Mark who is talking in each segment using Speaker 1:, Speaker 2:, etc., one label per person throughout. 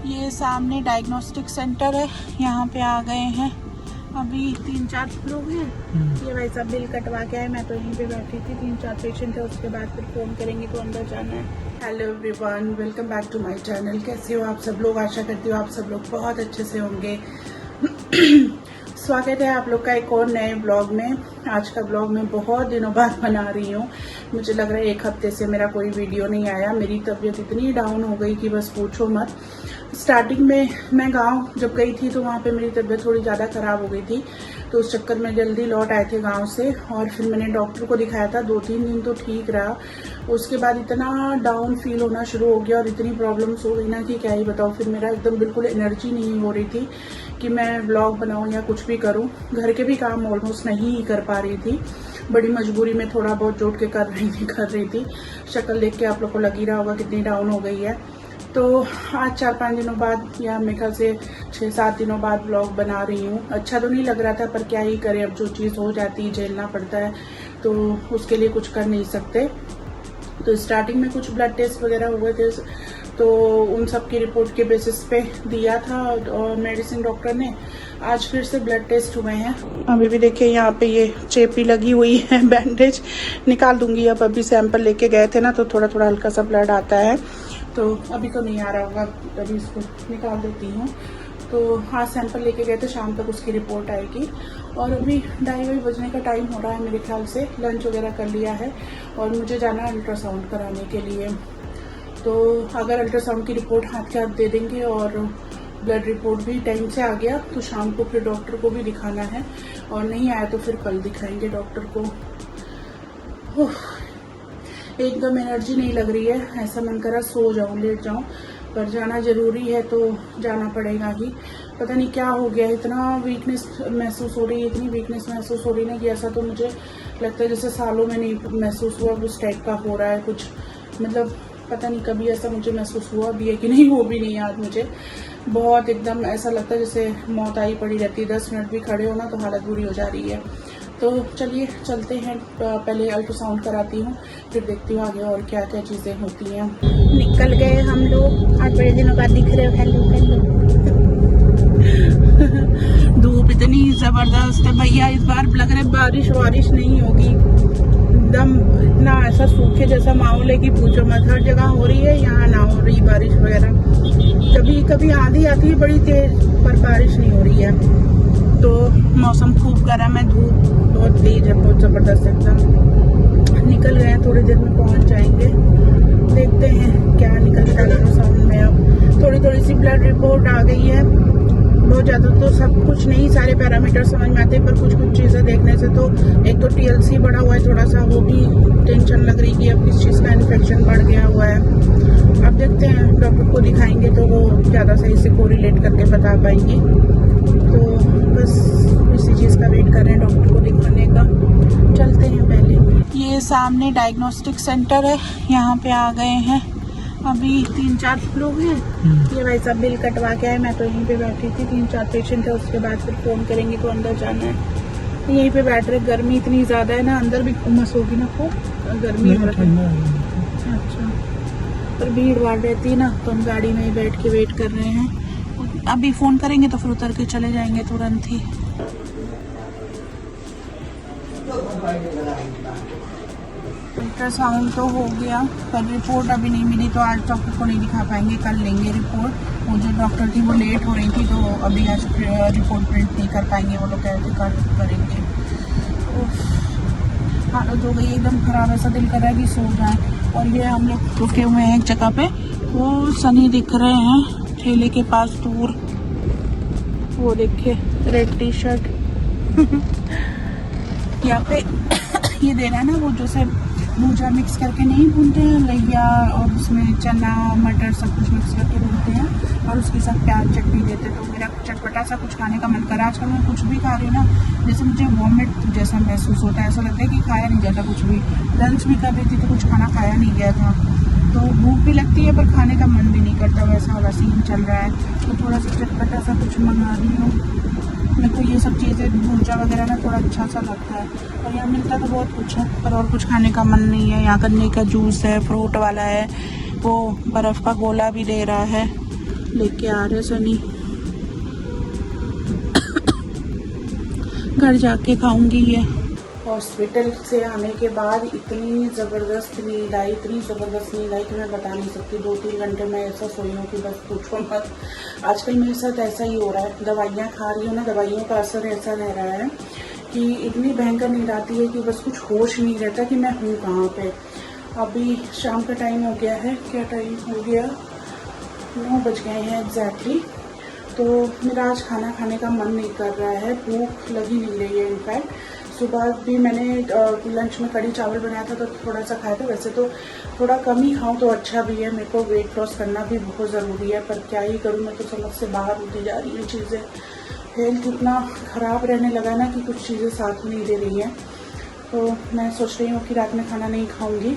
Speaker 1: ये सामने diagnostic centre है, यहाँ पे आ गए हैं। अभी 3-4 लोग हैं। ये भाई साहब बिल कटवा के आए, मैं तो यहीं पे बैठी थी। 3-4 पेशेंट है, उसके बाद फिर फोन करेंगे तो अंदर जाना है। Hello everyone, welcome back to my channel. कैसे हो आप सब लोग? आशा करती हूँ आप सब लोग बहुत अच्छे से होंगे। स्वागत है आप लोग का एक और नए ब्लॉग में। आज का ब्लॉग मैं बहुत दिनों बाद बना रही हूँ। मुझे लग रहा है 1 हफ्ते से मेरा कोई वीडियो नहीं आया। मेरी तबीयत इतनी डाउन हो गई कि बस पूछो मत। स्टार्टिंग में मैं गांव जब गई थी तो वहाँ पे मेरी तबीयत थोड़ी ज़्यादा ख़राब हो गई थी, तो उस चक्कर में जल्दी लौट आए थे गांव से। और फिर मैंने डॉक्टर को दिखाया था, 2-3 दिन तो ठीक रहा। उसके बाद इतना डाउन फील होना शुरू हो गया और इतनी प्रॉब्लम्स हो गई ना कि क्या ही बताऊँ। फिर मेरा एकदम बिल्कुल एनर्जी नहीं हो रही थी कि मैं व्लॉग बनाऊँ या कुछ भी करूँ। घर के भी काम ऑलमोस्ट नहीं कर पा रही थी, बड़ी मजबूरी में थोड़ा बहुत जोड़ के कर रही थी। शक्ल देख के आप लोग को लग ही रहा होगा कितनी डाउन हो गई है। तो आज 4-5 दिनों बाद या मेरे ख्याल से 6-7 दिनों बाद व्लॉग बना रही हूँ। अच्छा तो नहीं लग रहा था, पर क्या ही करें, अब जो चीज़ हो जाती है झेलना पड़ता है, तो उसके लिए कुछ कर नहीं सकते। तो स्टार्टिंग में कुछ ब्लड टेस्ट वगैरह हुए थे, तो उन सब की रिपोर्ट के बेसिस पे दिया था और मेडिसिन डॉक्टर ने। आज फिर से ब्लड टेस्ट हुए हैं। अभी भी देखिए यहाँ पे ये चेपी लगी हुई है, बैंडेज निकाल दूंगी। अब अभी सैंपल लेके गए थे ना, तो थोड़ा थोड़ा हल्का सा ब्लड आता है, तो अभी तो नहीं आ रहा होगा, अभी इसको निकाल देती हूँ। तो आज सैंपल लेके गए थे, शाम तक उसकी रिपोर्ट आएगी। और अभी 2:30 बजने का टाइम हो रहा है मेरे ख्याल से। लंच वगैरह कर लिया है और मुझे जाना है अल्ट्रासाउंड कराने के लिए। तो अगर अल्ट्रासाउंड की रिपोर्ट हाथ के हाथ दे देंगे और ब्लड रिपोर्ट भी टाइम से आ गया, तो शाम को फिर डॉक्टर को भी दिखाना है, और नहीं आया तो फिर कल दिखाएंगे डॉक्टर को। एकदम एनर्जी नहीं लग रही है, ऐसा मन करा सो जाऊं, लेट जाऊं, पर जाना जरूरी है तो जाना पड़ेगा ही। पता नहीं क्या हो गया, इतना वीकनेस महसूस हो रही है, इतनी वीकनेस महसूस हो रही है ना कि ऐसा तो मुझे लगता है जैसे सालों में नहीं महसूस हुआ, उस टाइप का हो रहा है कुछ। मतलब पता नहीं कभी ऐसा मुझे महसूस हुआ भी है कि नहीं, वो भी नहीं याद मुझे। बहुत एकदम ऐसा लगता है जैसे मौत आई पड़ी रहती है। 10 मिनट भी खड़े हो ना तो हालत बुरी हो जा रही है। तो चलिए चलते हैं, पहले अल्ट्रासाउंड कराती हूँ, फिर देखती हूँ आगे और क्या क्या चीज़ें होती हैं। निकल गए हम लोग, आज बड़े दिनों बाद दिख रहे हो। हेलो धूप इतनी ज़बरदस्त है भैया, इस बार लग रहा है बारिश नहीं होगी। एकदम इतना ऐसा सूखे जैसा माहौल है कि पूछो मत। हर जगह हो रही है, यहाँ ना हो रही बारिश वगैरह। कभी कभी आंधी आती है बड़ी तेज, पर बारिश नहीं हो रही है। तो मौसम खूब गर्म है, धूप बहुत तेज है, बहुत ज़बरदस्त एकदम। निकल गए हैं, थोड़ी देर में पहुंच जाएंगे। देखते हैं क्या निकलता है अल्ट्रासाउंड में। अब थोड़ी सी ब्लड रिपोर्ट आ गई है। बहुत ज़्यादा तो सब कुछ नहीं, सारे पैरामीटर समझ में आते हैं, पर कुछ चीज़ें देखने से तो एक तो TLC बढ़ा हुआ है थोड़ा सा, वो भी टेंशन लग रही कि अब किस चीज़ का इन्फेक्शन बढ़ गया हुआ है। अब देखते हैं, डॉक्टर को दिखाएंगे तो वो ज़्यादा सही से कोरिलेट करके बता पाएंगी। तो बस इसी चीज़ का वेट कर रहे हैं डॉक्टर को दिखाने का। चलते हैं पहले। ये सामने डायग्नोस्टिक सेंटर है, यहाँ पे आ गए हैं। अभी 3-4 लोग हैं। ये भाई साहब बिल कटवा के आए, मैं तो यहीं पे बैठी थी। 3-4 पेशेंट है, उसके बाद फिर फोन करेंगे तो अंदर जाना है। यहीं पे बैठ रहे। गर्मी इतनी ज़्यादा है ना, अंदर भी उमस होगी ना, खूब गर्मी हो रही है। अच्छा, पर भीड़ भाड़ रहती है ना, तो हम गाड़ी में ही बैठ के वेट कर रहे हैं। अभी फ़ोन करेंगे तो फिर उतर के चले जाएंगे तुरंत ही। अल्ट्रासाउंड तो हो गया, पर रिपोर्ट अभी नहीं मिली, तो आज डॉक्टर को नहीं दिखा पाएंगे, कल लेंगे रिपोर्ट। वो जो डॉक्टर थी वो लेट हो रही थी, तो अभी आज रिपोर्ट प्रिंट नहीं कर पाएंगे, वो लोग कह रहे थे कल करेंगे। हालत हो गई एकदम ख़राब, ऐसा दिल कर रहा है कि सो जाए। और ये हम लोग रुके हुए हैं एक जगह पे, वो सनी दिख रहे हैं ठेले के पास दूर, वो देखिए रेड टी-शर्ट। यहाँ पे ये दे रहा है ना, वो जैसे भूजा मिक्स करके नहीं भूनते हैं, लैया और उसमें चना मटर सब कुछ मिक्स करके भूनते हैं, और उसके साथ प्याज चटनी देते हैं। तो मेरा चटपटा सा कुछ खाने का मन करा। आजकल मैं कुछ भी खा रही हूँ ना, जैसे मुझे वॉमिट जैसा महसूस होता है, ऐसा लगता है कि खाया नहीं जाता कुछ भी। लंच भी कर रही थी तो कुछ खाना खाया नहीं गया था, तो भूख भी लगती है पर खाने का मन भी नहीं करता, वैसा वाला सीन चल रहा है। तो थोड़ा सा चटपटा सा कुछ मंगा रही हूँ। मेरे को ये सब चीज़ें भूजा वगैरह ना थोड़ा अच्छा सा लगता है, और यहाँ मिलता तो बहुत कुछ है, पर और कुछ खाने का मन नहीं है। यहाँ गन्ने का जूस है, फ्रूट वाला है, वो बर्फ़ का गोला भी दे रहा है। लेके आ रहे सनी। घर जाके खाऊंगी ये। हॉस्पिटल से आने के बाद इतनी ज़बरदस्त नींद आई कि मैं बता नहीं सकती। 2-3 घंटे मैं ऐसा सोई हूँ कि बस पूछो मत। आजकल मेरे साथ ऐसा ही हो रहा है। दवाइयाँ खा रही हूँ ना, दवाइयों का असर ऐसा रह रहा है कि इतनी भयंकर नींद आती है कि बस कुछ होश नहीं रहता कि मैं हूँ कहाँ पे। अभी शाम का टाइम हो गया है। क्या टाइम हो गया? 9 बज गए हैं एग्जैक्टली। तो मेरा आज खाना खाने का मन नहीं कर रहा है, भूख लगी नहीं रही है। इनफैक्ट सुबह भी मैंने लंच में कढ़ी चावल बनाया था तो थोड़ा सा खाया था। वैसे तो थोड़ा कम ही खाऊं तो अच्छा भी है, मेरे को वेट लॉस करना भी बहुत ज़रूरी है, पर क्या ही करूं, मैं तो समझ से बाहर होती जा रही हैं चीज़ें। हेल्थ इतना ख़राब रहने लगा ना कि कुछ चीज़ें साथ नहीं दे रही हैं। तो मैं सोच रही हूँ कि रात में खाना नहीं खाऊँगी।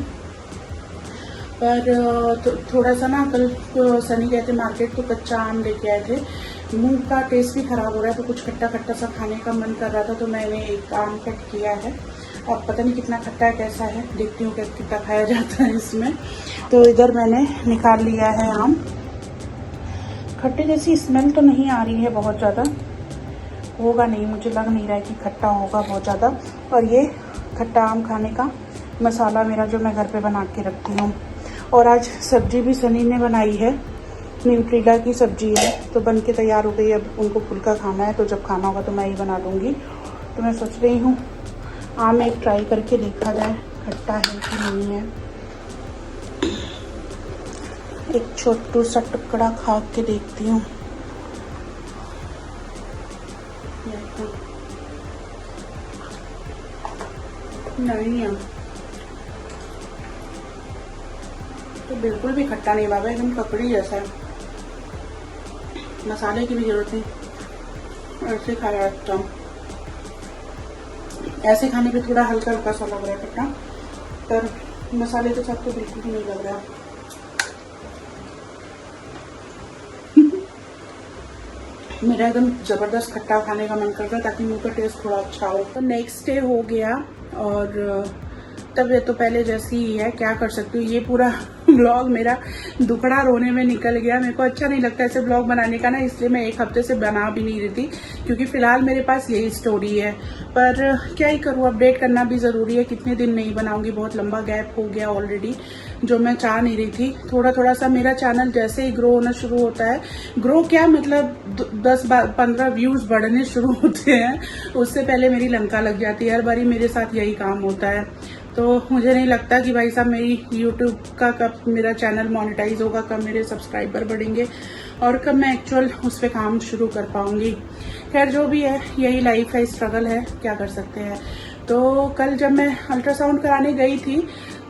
Speaker 1: पर थोड़ा सा ना, कल सनी गए थे मार्केट तो कच्चा आम लेके आए थे। मुंह का टेस्ट भी ख़राब हो रहा है तो कुछ खट्टा खट्टा सा खाने का मन कर रहा था, तो मैंने एक आम कट किया है। अब पता नहीं कितना खट्टा है, कैसा है, देखती हूँ कितना खाया जाता है इसमें। तो इधर मैंने निकाल लिया है आम। खट्टे जैसी स्मेल तो नहीं आ रही है बहुत ज़्यादा, होगा नहीं, मुझे लग नहीं रहा है कि खट्टा होगा बहुत ज़्यादा। और ये खट्टा आम खाने का मसाला मेरा जो मैं घर पे बना के रखती हूँ। और आज सब्जी भी सनी ने बनाई है, न्यूट्रीला की सब्जी है, तो बन के तैयार हो गई। अब उनको फुल्का खाना है तो जब खाना होगा तो मैं ही बना दूँगी। तो मैं सोच रही हूँ आम एक ट्राई करके देखा जाए खट्टा है कि नहीं है। एक छोटू सा टुकड़ा खा के देखती हूँ। नहीं है तो बिल्कुल भी खट्टा नहीं बाबा, एकदम ककड़ी जैसा है, मसाले की भी जरूरत नहीं, ऐसे खा रहा हूँ। ऐसे खाने पे थोड़ा हल्का हल्का सा लग रहा है खट्टा, पर मसाले के साथ तो बिल्कुल भी नहीं लग रहा। मेरा एकदम जबरदस्त खट्टा खाने का मन करता है ताकि मुंह का टेस्ट थोड़ा अच्छा हो। तो नेक्स्ट डे हो गया और तबीयत तो पहले जैसी ही है, क्या कर सकती हूँ। ये पूरा ब्लॉग मेरा दुखड़ा रोने में निकल गया। मेरे को अच्छा नहीं लगता ऐसे ब्लॉग बनाने का ना, इसलिए मैं एक हफ्ते से बना भी नहीं रही थी, क्योंकि फिलहाल मेरे पास यही स्टोरी है। पर क्या ही करूँ, अपडेट करना भी ज़रूरी है। कितने दिन नहीं बनाऊंगी, बहुत लंबा गैप हो गया ऑलरेडी, जो मैं चाह नहीं रही थी। थोड़ा थोड़ा सा मेरा चैनल जैसे ही ग्रो होना शुरू होता है, ग्रो क्या मतलब 10-15 व्यूज़ बढ़ने शुरू होते हैं, उससे पहले मेरी लंका लग जाती है। हर बारी मेरे साथ यही काम होता है। तो मुझे नहीं लगता कि भाई साहब मेरी यूट्यूब का कब मेरा चैनल मोनेटाइज होगा, कब मेरे सब्सक्राइबर बढ़ेंगे और कब मैं एक्चुअल उस पर काम शुरू कर पाऊंगी। खैर जो भी है, यही लाइफ है, स्ट्रगल है, क्या कर सकते हैं। तो कल जब मैं अल्ट्रासाउंड कराने गई थी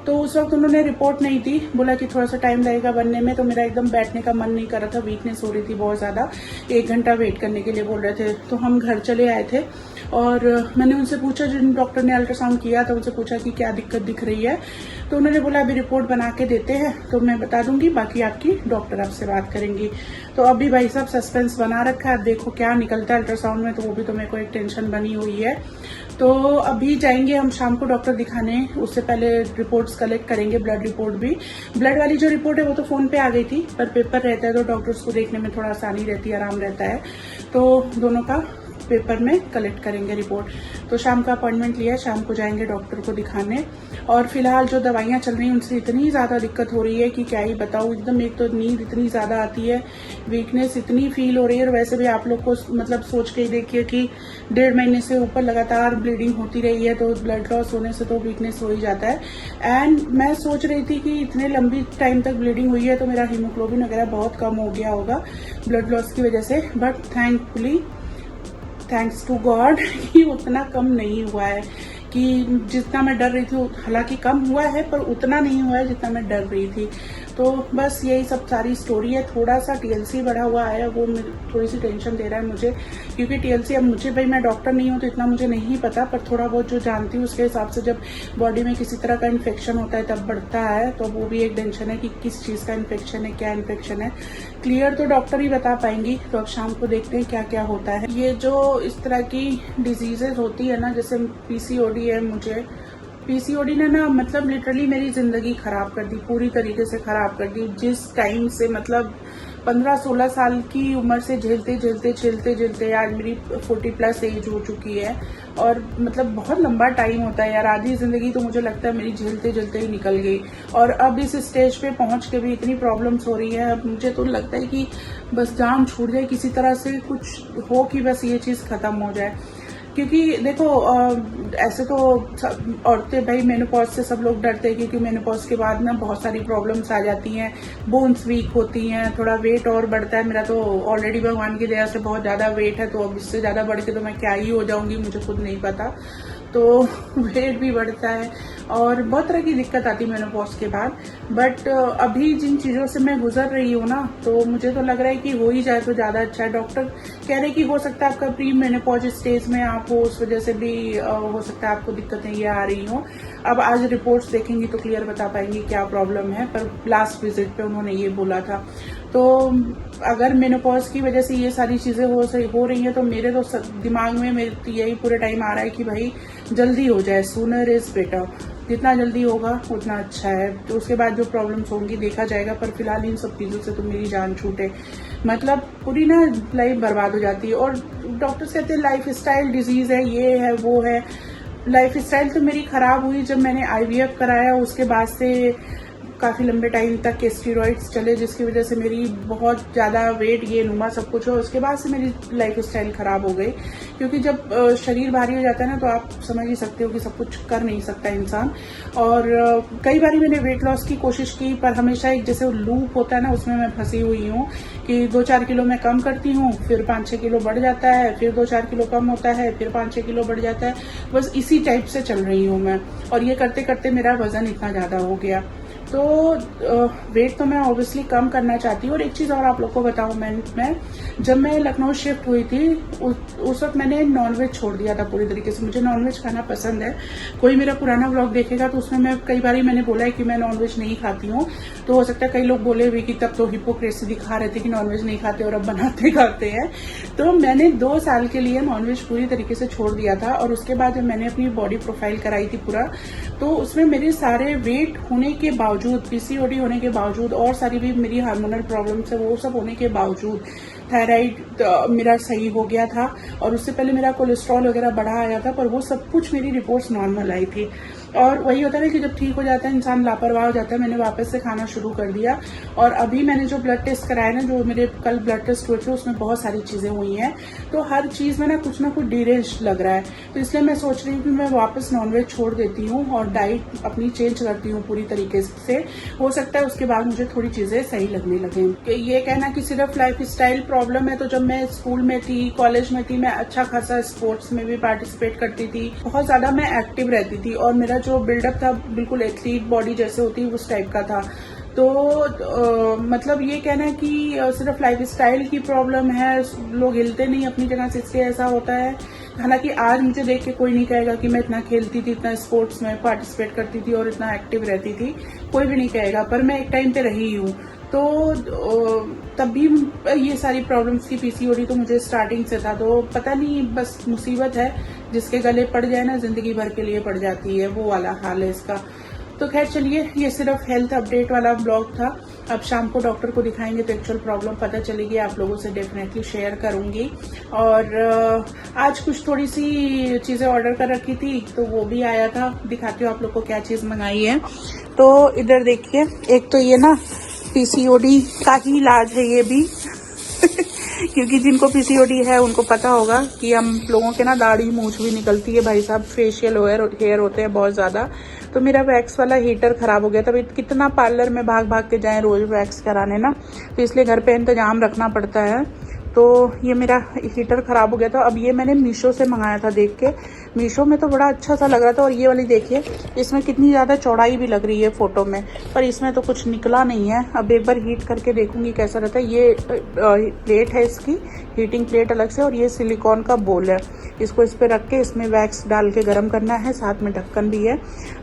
Speaker 1: तो उस वक्त उन्होंने रिपोर्ट नहीं दी, बोला कि थोड़ा सा टाइम लगेगा बनने में। तो मेरा एकदम बैठने का मन नहीं कर रहा था, वीकनेस हो रही थी बहुत ज़्यादा। 1 घंटा वेट करने के लिए बोल रहे थे। तो हम घर चले आए थे और मैंने उनसे पूछा, जिन डॉक्टर ने अल्ट्रासाउंड किया था उनसे पूछा कि क्या दिक्कत दिख रही है। तो उन्होंने बोला अभी रिपोर्ट बना के देते हैं तो मैं बता दूंगी, बाकी आपकी डॉक्टर आपसे बात करेंगी। तो अभी भाई साहब सस्पेंस बना रखा है, देखो क्या निकलता है अल्ट्रासाउंड में। तो वो भी तो मेरे को एक टेंशन बनी हुई है। तो अभी जाएंगे हम शाम को डॉक्टर दिखाने, उससे पहले रिपोर्ट्स कलेक्ट करेंगे, ब्लड रिपोर्ट भी। ब्लड वाली जो रिपोर्ट है वो तो फोन पे आ गई थी, पर पेपर रहता है तो डॉक्टर्स को देखने में थोड़ा आसानी रहती है, आराम रहता है। तो दोनों का पेपर में कलेक्ट करेंगे रिपोर्ट। तो शाम का अपॉइंटमेंट लिया है, शाम को जाएंगे डॉक्टर को दिखाने। और फिलहाल जो दवाइयाँ चल रही हैं उनसे इतनी ज़्यादा दिक्कत हो रही है कि क्या ही बताऊँ। एकदम एक तो नींद इतनी ज़्यादा आती है, वीकनेस इतनी फील हो रही है। और वैसे भी आप लोग को मतलब सोच के ही देखिए कि 1.5 महीने से ऊपर लगातार ब्लीडिंग होती रही है, तो ब्लड लॉस होने से तो वीकनेस हो ही जाता है। एंड मैं सोच रही थी कि इतने लंबी टाइम तक ब्लीडिंग हुई है तो मेरा हीमोग्लोबिन वगैरह बहुत कम हो गया होगा ब्लड लॉस की वजह से, बट थैंक्स टू गॉड कि उतना कम नहीं हुआ है कि जितना मैं डर रही थी। हालांकि कम हुआ है पर उतना नहीं हुआ है जितना मैं डर रही थी। तो बस यही सब सारी स्टोरी है। थोड़ा सा टीएलसी बढ़ा हुआ है, वो थोड़ी सी टेंशन दे रहा है मुझे, क्योंकि टीएलसी अब मुझे, भाई मैं डॉक्टर नहीं हूँ तो इतना मुझे नहीं पता, पर थोड़ा बहुत जो जानती हूँ उसके हिसाब से जब बॉडी में किसी तरह का इन्फेक्शन होता है तब बढ़ता है। तो वो भी एक टेंशन है कि किस चीज़ का इन्फेक्शन है, क्या इन्फेक्शन है। क्लियर तो डॉक्टर ही बता पाएंगी। तो अब शाम को देखते हैं क्या क्या होता है। ये जो इस तरह की डिजीजेज होती है ना, जैसे पीसीओडी है, मुझे पीसीओडी ने ना मतलब लिटरली मेरी जिंदगी खराब कर दी, पूरी तरीके से खराब कर दी। जिस टाइम से मतलब 15-16 साल की उम्र से झेलते आज मेरी 40+ एज हो चुकी है। और मतलब बहुत लंबा टाइम होता है यार, आधी जिंदगी तो मुझे लगता है मेरी झेलते ही निकल गई। और अब इस स्टेज पे पहुंच के भी इतनी प्रॉब्लम्स हो रही है, अब मुझे तो लगता है कि बस जान छूट जाए, किसी तरह से कुछ हो कि बस ये चीज खत्म हो जाए। क्योंकि देखो ऐसे तो औरतें भाई मेनोपॉज से सब लोग डरते हैं, क्योंकि मेनोपॉज के बाद ना बहुत सारी प्रॉब्लम्स आ जाती हैं, बोन्स वीक होती हैं, थोड़ा वेट और बढ़ता है। मेरा तो ऑलरेडी भगवान की दया से बहुत ज्यादा वेट है, तो अब इससे ज्यादा बढ़ के तो मैं क्या ही हो जाऊंगी मुझे खुद नहीं पता। तो वेट भी बढ़ता है और बहुत तरह की दिक्कत आती है मेनोपॉज के बाद। बट अभी जिन चीजों से मैं गुजर रही हूँ ना, तो मुझे तो लग रहा है कि हो ही जाए तो ज्यादा अच्छा है। डॉक्टर कह रहे हैं कि हो सकता है आपका प्री मेनोपॉज स्टेज में आप हो, उस वजह से भी हो सकता है आपको दिक्कतें ये आ रही हो। अब आज रिपोर्ट्स देखेंगी तो क्लियर बता पाएंगी क्या प्रॉब्लम है, पर लास्ट विजिट पे उन्होंने ये बोला था। तो अगर मेनोपॉज की वजह से ये सारी चीजें हो रही हैं, तो मेरे तो दिमाग में मेरे तो यही पूरे टाइम आ रहा है कि भाई जल्दी हो जाए, सूनर इज बेटर। जितना जल्दी होगा उतना अच्छा है। तो उसके बाद जो प्रॉब्लम्स होंगी देखा जाएगा, पर फिलहाल इन सब चीजों से तो मेरी जान छूटे, मतलब पूरी ना लाइफ बर्बाद हो जाती है। और डॉक्टर्स कहते हैं लाइफ स्टाइल डिजीज है, ये है वो है। लाइफ स्टाइल तो मेरी खराब हुई जब मैंने IVF कराया, उसके बाद से काफी लंबे टाइम तक के स्टीरॉइड्स चले, जिसकी वजह से मेरी बहुत ज्यादा वेट गेन हुआ, सब कुछ हो। उसके बाद से मेरी लाइफ स्टाइल खराब हो गई, क्योंकि जब शरीर भारी हो जाता है ना, तो आप समझ ही सकते हो कि सब कुछ कर नहीं सकता इंसान। और कई बार मैंने वेट लॉस की कोशिश की, पर हमेशा एक जैसे लूप होता है ना, उसमें मैं फंसी हुई हूँ कि 2-4 किलो मैं कम करती हूँ, फिर 5-6 किलो बढ़ जाता है, फिर 2-4 किलो कम होता है, फिर 5-6 किलो बढ़ जाता है। बस इसी टाइप से चल रही हूँ मैं, और ये करते करते मेरा वजन इतना ज्यादा हो गया। तो वेट तो मैं ऑब्वियसली कम करना चाहती हूँ। और एक चीज और आप लोग को बताऊं, मैं जब मैं लखनऊ शिफ्ट हुई थी, उस वक्त मैंने नॉनवेज छोड़ दिया था पूरी तरीके से। मुझे नॉनवेज खाना पसंद है, कोई मेरा पुराना व्लॉग देखेगा तो उसमें मैं कई बार मैंने बोला है कि मैं नॉनवेज नहीं खाती हूँ। तो हो सकता है कई लोग बोले हुए कि तब तो हिपोक्रेसी दिखा रहे थे कि नॉनवेज नहीं खाते और अब बनाते खाते हैं। तो मैंने 2 साल के लिए नॉनवेज पूरी तरीके से छोड़ दिया था, और उसके बाद जब मैंने अपनी बॉडी प्रोफाइल कराई थी पूरा, तो उसमें मेरे सारे वेट होने के बावजूद, PCOD होने के बावजूद, और सारी भी मेरी हार्मोनल प्रॉब्लम्स है वो सब होने के बावजूद, थायराइड मेरा सही हो गया था। और उससे पहले मेरा कोलेस्ट्रॉल वगैरह बढ़ा आया था, पर वो सब कुछ मेरी रिपोर्ट्स नॉर्मल आई थी। और वही होता है ना कि जब ठीक हो जाता है इंसान लापरवाह हो जाता है। मैंने वापस से खाना शुरू कर दिया, और अभी मैंने जो ब्लड टेस्ट कराया ना, जो मेरे कल ब्लड टेस्ट हुए थे, उसमें बहुत सारी चीजें हुई हैं। तो हर चीज में ना कुछ डिरेंज लग रहा है। तो इसलिए मैं सोच रही हूँ कि मैं वापस नॉनवेज छोड़ देती हूँ और डाइट अपनी चेंज करती हूँ पूरी तरीके से। हो सकता है उसके बाद मुझे थोड़ी चीजें सही लगने लगे। ये कहना कि सिर्फ लाइफ स्टाइल प्रॉब्लम है, तो जब मैं स्कूल में थी, कॉलेज में थी, मैं अच्छा खासा स्पोर्ट्स में भी पार्टिसिपेट करती थी, बहुत ज्यादा मैं एक्टिव रहती थी, और मेरा जो बिल्डअप था बिल्कुल एथलीट बॉडी जैसे होती है उस टाइप का था। तो मतलब ये कहना है कि सिर्फ लाइफ स्टाइल की प्रॉब्लम है, लोग हिलते नहीं अपनी जगह से, इसलिए ऐसा होता है। हालांकि आज मुझे देख के कोई नहीं कहेगा कि मैं इतना खेलती थी, इतना स्पोर्ट्स में पार्टिसिपेट करती थी और इतना एक्टिव रहती थी, कोई भी नहीं कहेगा, पर मैं एक टाइम पे रही हूँ। तो तब भी ये सारी प्रॉब्लम्स की PCOD तो मुझे स्टार्टिंग से था। तो पता नहीं, बस मुसीबत है, जिसके गले पड़ जाए ना जिंदगी भर के लिए पड़ जाती है, वो वाला हाल है इसका। तो खैर चलिए, ये सिर्फ हेल्थ अपडेट वाला ब्लॉग था। अब शाम को डॉक्टर को दिखाएंगे तो एक्चुअल प्रॉब्लम पता चलेगी, आप लोगों से डेफिनेटली शेयर करूंगी। और आज कुछ थोड़ी सी चीजें ऑर्डर कर रखी थी, तो वो भी आया था, दिखाती हूँ आप लोग को क्या चीज मंगाई है। तो इधर देखिए, एक तो ये ना PCOD का ही इलाज है ये भी क्योंकि जिनको PCOD है उनको पता होगा कि हम लोगों के ना दाढ़ी मूंछ भी निकलती है भाई साहब, फेशियल हेयर होते हैं बहुत ज्यादा। तो मेरा वैक्स वाला हीटर खराब हो गया था। कितना पार्लर में भाग भाग के जाए रोज वैक्स कराने ना, तो इसलिए घर पे इंतजाम रखना पड़ता है। तो ये मेरा हीटर खराब हो गया था। अब ये मैंने मीशो से मंगाया था, देख के मीशो में तो बड़ा अच्छा सा लग रहा था। और ये वाली देखिए, इसमें कितनी ज़्यादा चौड़ाई भी लग रही है फोटो में, पर इसमें तो कुछ निकला नहीं है। अब एक बार हीट करके देखूंगी कैसा रहता है। ये प्लेट है इसकी, हीटिंग प्लेट अलग से, और ये सिलिकॉन का बोल है। इसको इस पर रख के इसमें वैक्स डाल के गर्म करना है, साथ में ढक्कन भी है।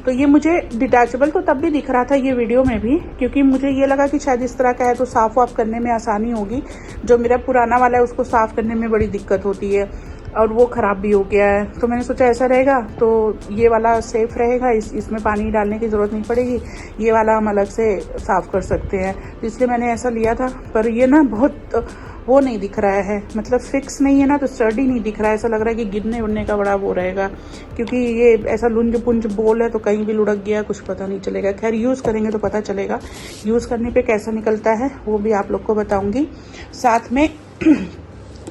Speaker 1: तो ये मुझे डिटैचेबल तो तब भी दिख रहा था ये वीडियो में भी, क्योंकि मुझे ये लगा कि शायद इस तरह का है तो साफ वाफ करने में आसानी होगी। जो मेरा पुराना वाला है उसको साफ करने में बड़ी दिक्कत होती है। और वो ख़राब भी हो गया है। तो मैंने सोचा ऐसा रहेगा तो ये वाला सेफ़ रहेगा, इसमें पानी डालने की ज़रूरत नहीं पड़ेगी, ये वाला हम अलग से साफ़ कर सकते हैं। तो इसलिए मैंने ऐसा लिया था। पर ये ना बहुत वो नहीं दिख रहा है, मतलब फिक्स नहीं है ना, तो स्टडी नहीं दिख रहा है। ऐसा लग रहा है कि गिरने उड़ने का बड़ा वो रहेगा, क्योंकि ये ऐसा लुंज पुंज बोल है तो कहीं भी लुढ़क गया कुछ पता नहीं चलेगा। खैर यूज़ करेंगे तो पता चलेगा, यूज़ करने पे कैसा निकलता है वो भी आप लोग को बताऊंगी। साथ में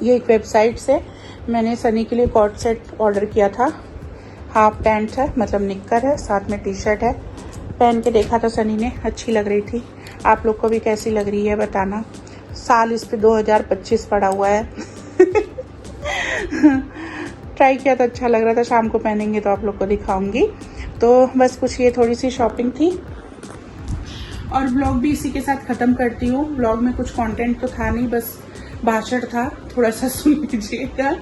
Speaker 1: ये एक वेबसाइट से मैंने सनी के लिए कॉर्ड सेट ऑर्डर किया था। हाफ पैंट है, मतलब निक्कर है, साथ में टी शर्ट है। पहन के देखा था सनी ने, अच्छी लग रही थी। आप लोग को भी कैसी लग रही है बताना। साल इस पे 2025 पड़ा हुआ है। ट्राई किया तो अच्छा लग रहा था, शाम को पहनेंगे तो आप लोग को दिखाऊंगी। तो बस कुछ ये थोड़ी सी शॉपिंग थी और ब्लॉग भी इसी के साथ ख़त्म करती हूँ। ब्लॉग में कुछ कंटेंट तो था नहीं, बस भाषण था, थोड़ा सा सुन लीजिएगा।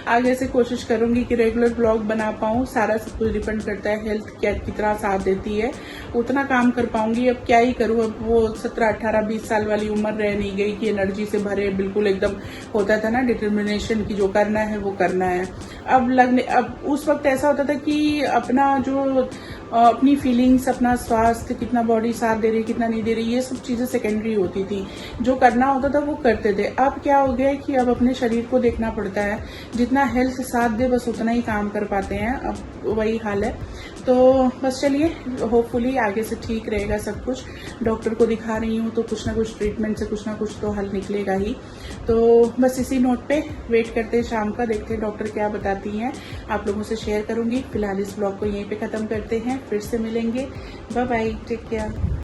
Speaker 1: आगे से कोशिश करूंगी कि रेगुलर ब्लॉग बना पाऊँ। सारा सब कुछ डिपेंड करता है हेल्थ क्या कितना साथ देती है, उतना काम कर पाऊंगी। अब क्या ही करूँ, अब वो 17, 18, 20 साल वाली उम्र रह नहीं गई कि एनर्जी से भरे बिल्कुल एकदम होता था ना डिटर्मिनेशन की जो करना है वो करना है। अब उस वक्त ऐसा होता था कि अपना जो अपनी फीलिंग्स, अपना स्वास्थ्य, कितना बॉडी साथ दे रही कितना नहीं दे रही, ये सब चीजें सेकेंडरी होती थी। जो करना होता था वो करते थे। अब क्या हो गया है कि अब अपने शरीर को देखना पड़ता है, जितना हेल्थ साथ दे बस उतना ही काम कर पाते हैं। अब वही हाल है। तो बस चलिए, होपफुली आगे से ठीक रहेगा सब कुछ। डॉक्टर को दिखा रही हूँ तो कुछ ना कुछ ट्रीटमेंट से कुछ ना कुछ तो हल निकलेगा ही। तो बस इसी नोट पे वेट करते हैं शाम का, देखते हैं डॉक्टर क्या बताती हैं, आप लोगों से शेयर करूंगी। फिलहाल इस ब्लॉग को यहीं पे खत्म करते हैं, फिर से मिलेंगे। Bye bye, take care.